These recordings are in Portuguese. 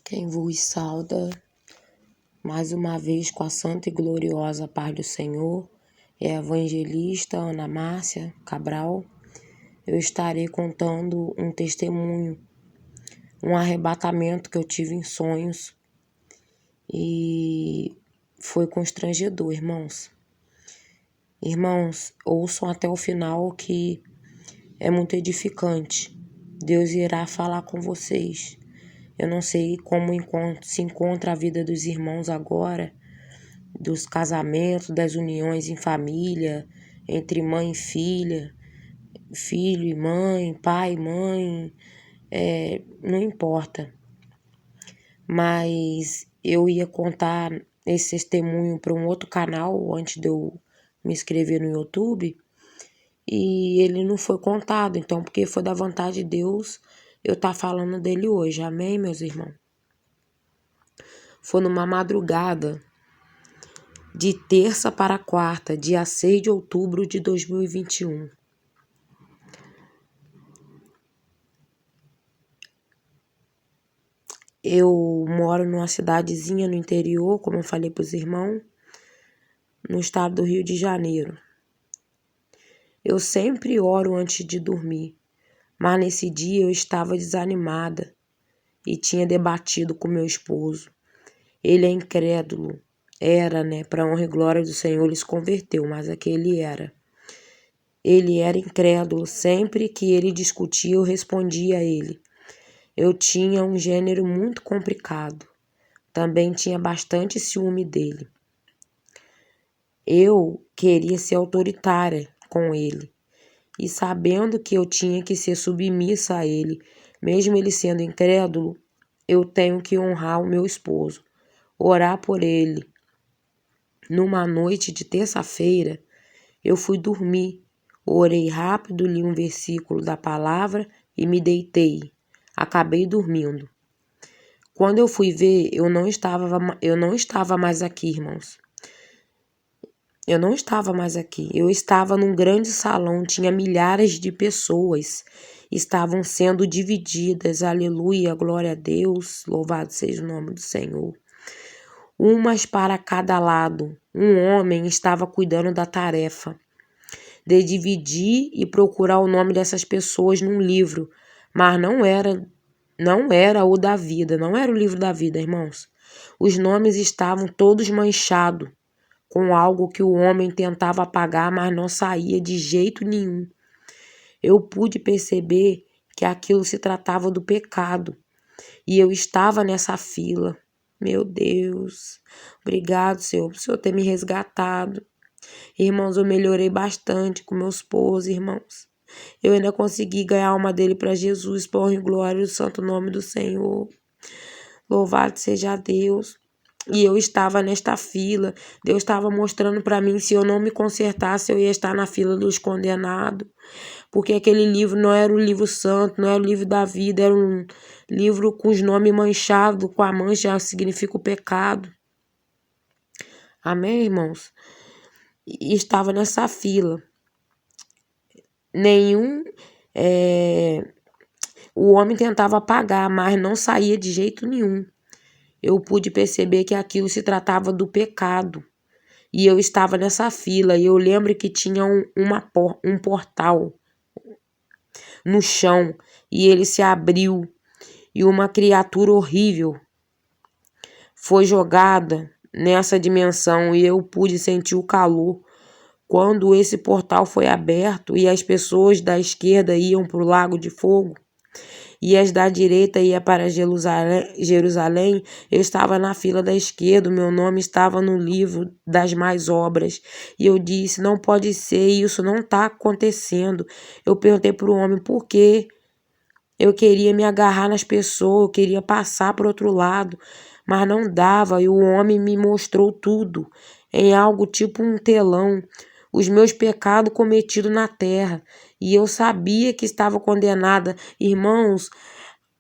Quem vos sauda mais uma vez com a santa e gloriosa paz do Senhor é a evangelista Ana Márcia Cabral. Eu estarei contando um testemunho, um arrebatamento que eu tive em sonhos e foi constrangedor, irmãos. Irmãos, ouçam até o final que é muito edificante. Deus irá falar com vocês. Eu não sei como se encontra a vida dos irmãos agora, dos casamentos, das uniões em família, entre mãe e filha, filho e mãe, pai e mãe, não importa. Mas eu ia contar esse testemunho para um outro canal antes de eu me inscrever no YouTube e ele não foi contado, então porque foi da vontade de Deus eu estar falando dele hoje, amém, meus irmãos? Foi numa madrugada de terça para quarta, dia 6 de outubro de 2021. Eu moro numa cidadezinha no interior, como eu falei para os irmãos, no estado do Rio de Janeiro. Eu sempre oro antes de dormir, mas nesse dia eu estava desanimada e tinha debatido com meu esposo. Ele é incrédulo, era, para honra e glória do Senhor, ele se converteu, mas aquele era. Ele era incrédulo, sempre que ele discutia eu respondia a ele. Eu tinha um gênero muito complicado, também tinha bastante ciúme dele. Eu queria ser autoritária com ele, e sabendo que eu tinha que ser submissa a ele, mesmo ele sendo incrédulo, eu tenho que honrar o meu esposo, orar por ele. Numa noite de terça-feira, eu fui dormir, orei rápido, li um versículo da palavra e me deitei. Acabei dormindo. Quando eu fui ver, eu não estava mais aqui, irmãos. Eu não estava mais aqui. Eu estava num grande salão, tinha milhares de pessoas. Estavam sendo divididas, aleluia, glória a Deus, louvado seja o nome do Senhor. Umas para cada lado. Um homem estava cuidando da tarefa de dividir e procurar o nome dessas pessoas num livro, mas não era o da vida, não era o livro da vida, irmãos. Os nomes estavam todos manchados com algo que o homem tentava apagar, mas não saía de jeito nenhum. Eu pude perceber que aquilo se tratava do pecado e eu estava nessa fila. Meu Deus, obrigado, Senhor, por o Senhor ter me resgatado. Irmãos, eu melhorei bastante com meu esposo, irmãos. Eu ainda consegui ganhar a alma dele para Jesus, por honra e glória do santo nome do Senhor. Louvado seja Deus. E eu estava nesta fila. Deus estava mostrando para mim, se eu não me consertasse, eu ia estar na fila dos condenados. Porque aquele livro não era o livro santo, não era o livro da vida, era um livro com os nomes manchados, com a mancha significa o pecado. Amém, irmãos? E estava nessa fila. O homem tentava apagar, mas não saía de jeito nenhum. Eu pude perceber que aquilo se tratava do pecado. E eu estava nessa fila e eu lembro que tinha um portal no chão e ele se abriu e uma criatura horrível foi jogada nessa dimensão e eu pude sentir o calor. Quando esse portal foi aberto e as pessoas da esquerda iam para o lago de fogo e as da direita iam para Jerusalém, eu estava na fila da esquerda, o meu nome estava no livro das mais obras. E eu disse, não pode ser, isso não está acontecendo. Eu perguntei para o homem por quê. Eu queria me agarrar nas pessoas, eu queria passar para o outro lado, mas não dava. E o homem me mostrou tudo, em algo tipo um telão, os meus pecados cometidos na terra. E eu sabia que estava condenada. Irmãos,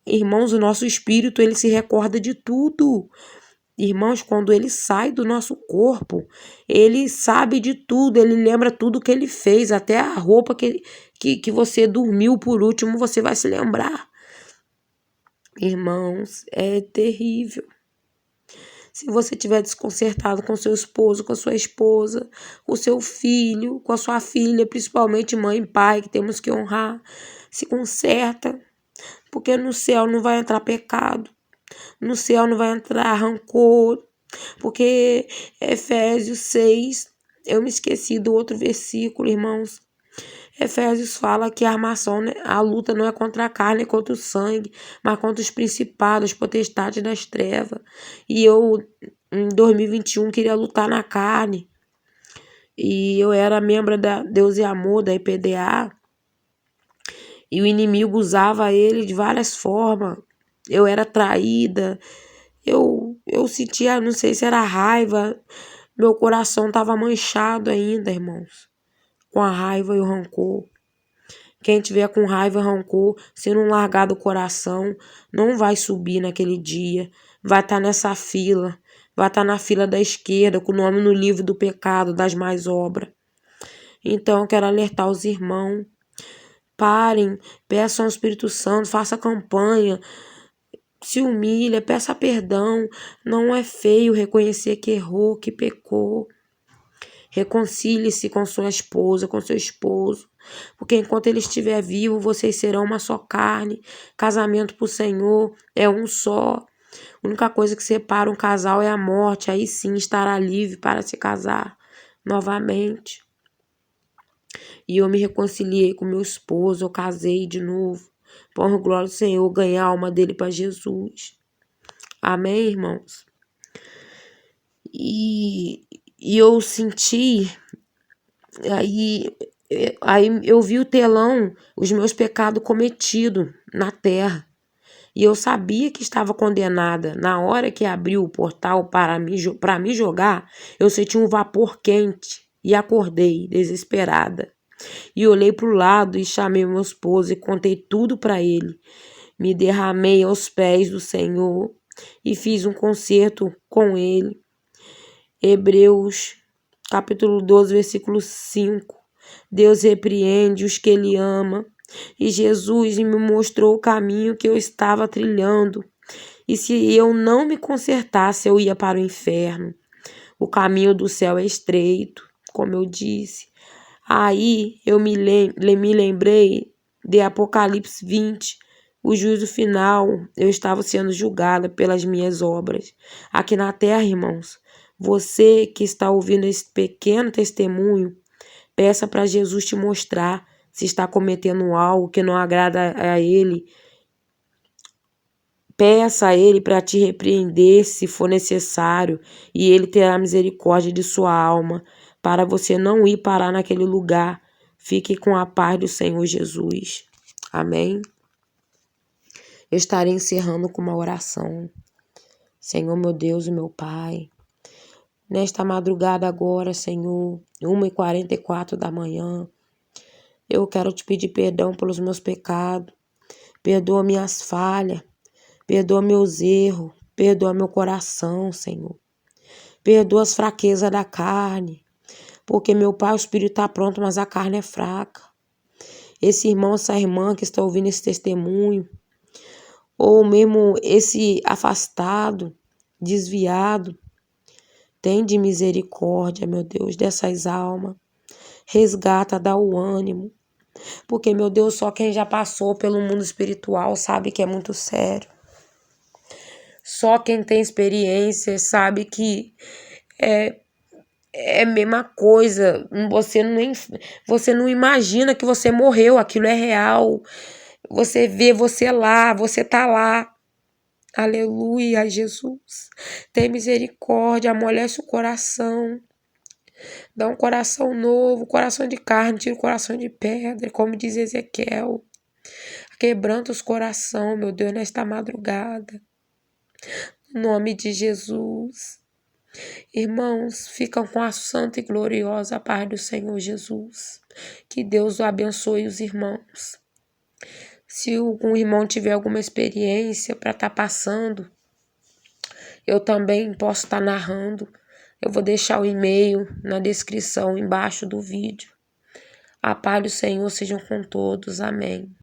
o nosso espírito, ele se recorda de tudo. Irmãos, quando ele sai do nosso corpo, ele sabe de tudo, ele lembra tudo que ele fez, até a roupa que você dormiu por último, você vai se lembrar. Irmãos, é terrível. Se você tiver desconcertado com seu esposo, com sua esposa, com seu filho, com a sua filha, principalmente mãe e pai, que temos que honrar, se conserta, porque no céu não vai entrar pecado, no céu não vai entrar rancor, porque Efésios 6, eu me esqueci do outro versículo, irmãos. Efésios fala que a armação, a luta não é contra a carne, é contra o sangue, mas contra os principados, potestades das trevas. E eu, em 2021, queria lutar na carne. E eu era membro da Deus e Amor, da IPDA. E o inimigo usava ele de várias formas. Eu era traída. Eu sentia, não sei se era raiva. Meu coração estava manchado ainda, irmãos, com a raiva e o rancor. Quem tiver com raiva e rancor, se não largar do coração, não vai subir naquele dia. Vai estar nessa fila. Vai estar na fila da esquerda, com o nome no livro do pecado, das más obras. Então, eu quero alertar os irmãos. Parem, peçam ao Espírito Santo, faça campanha. Se humilha, peça perdão. Não é feio reconhecer que errou, que pecou. Reconcilie-se com sua esposa, com seu esposo. Porque enquanto ele estiver vivo, vocês serão uma só carne. Casamento para o Senhor é um só. A única coisa que separa um casal é a morte. Aí sim estará livre para se casar novamente. E eu me reconciliei com meu esposo, eu casei de novo. Por glória do Senhor, ganhar a alma dele para Jesus. Amém, irmãos? E eu senti, aí eu vi o telão, os meus pecados cometidos na terra. E eu sabia que estava condenada. Na hora que abriu o portal para me jogar, eu senti um vapor quente e acordei, desesperada. E olhei para o lado e chamei meu esposo e contei tudo para ele. Me derramei aos pés do Senhor e fiz um concerto com ele. Hebreus, capítulo 12, versículo 5. Deus repreende os que ele ama. E Jesus me mostrou o caminho que eu estava trilhando. E se eu não me consertasse, eu ia para o inferno. O caminho do céu é estreito, como eu disse. Aí eu me lembrei de Apocalipse 20, o juízo final. Eu estava sendo julgada pelas minhas obras. Aqui na terra, irmãos, você que está ouvindo esse pequeno testemunho, peça para Jesus te mostrar se está cometendo algo que não agrada a Ele. Peça a Ele para te repreender se for necessário, e Ele terá misericórdia de sua alma, para você não ir parar naquele lugar. Fique com a paz do Senhor Jesus. Amém? Eu estarei encerrando com uma oração. Senhor, meu Deus e meu Pai, nesta madrugada agora, Senhor, 1h44 da manhã, eu quero te pedir perdão pelos meus pecados. Perdoa minhas falhas. Perdoa meus erros. Perdoa meu coração, Senhor. Perdoa as fraquezas da carne. Porque meu Pai, o Espírito está pronto, mas a carne é fraca. Esse irmão, essa irmã que está ouvindo esse testemunho, ou mesmo esse afastado, desviado, tem de misericórdia, meu Deus, dessas almas. Resgata, dá o ânimo. Porque, meu Deus, só quem já passou pelo mundo espiritual sabe que é muito sério. Só quem tem experiência sabe que é a mesma coisa. Você não imagina que você morreu, aquilo é real. Você vê você lá, você tá lá. Aleluia, Jesus. Tem misericórdia, amolece o coração. Dá um coração novo, coração de carne, tira o coração de pedra, como diz Ezequiel. Quebranta os coração, meu Deus, nesta madrugada. Em nome de Jesus. Irmãos, ficam com a santa e gloriosa paz do Senhor Jesus. Que Deus abençoe os irmãos. Se algum irmão tiver alguma experiência para estar passando, eu também posso estar narrando. Eu vou deixar o e-mail na descrição embaixo do vídeo. A paz do Senhor sejam com todos. Amém.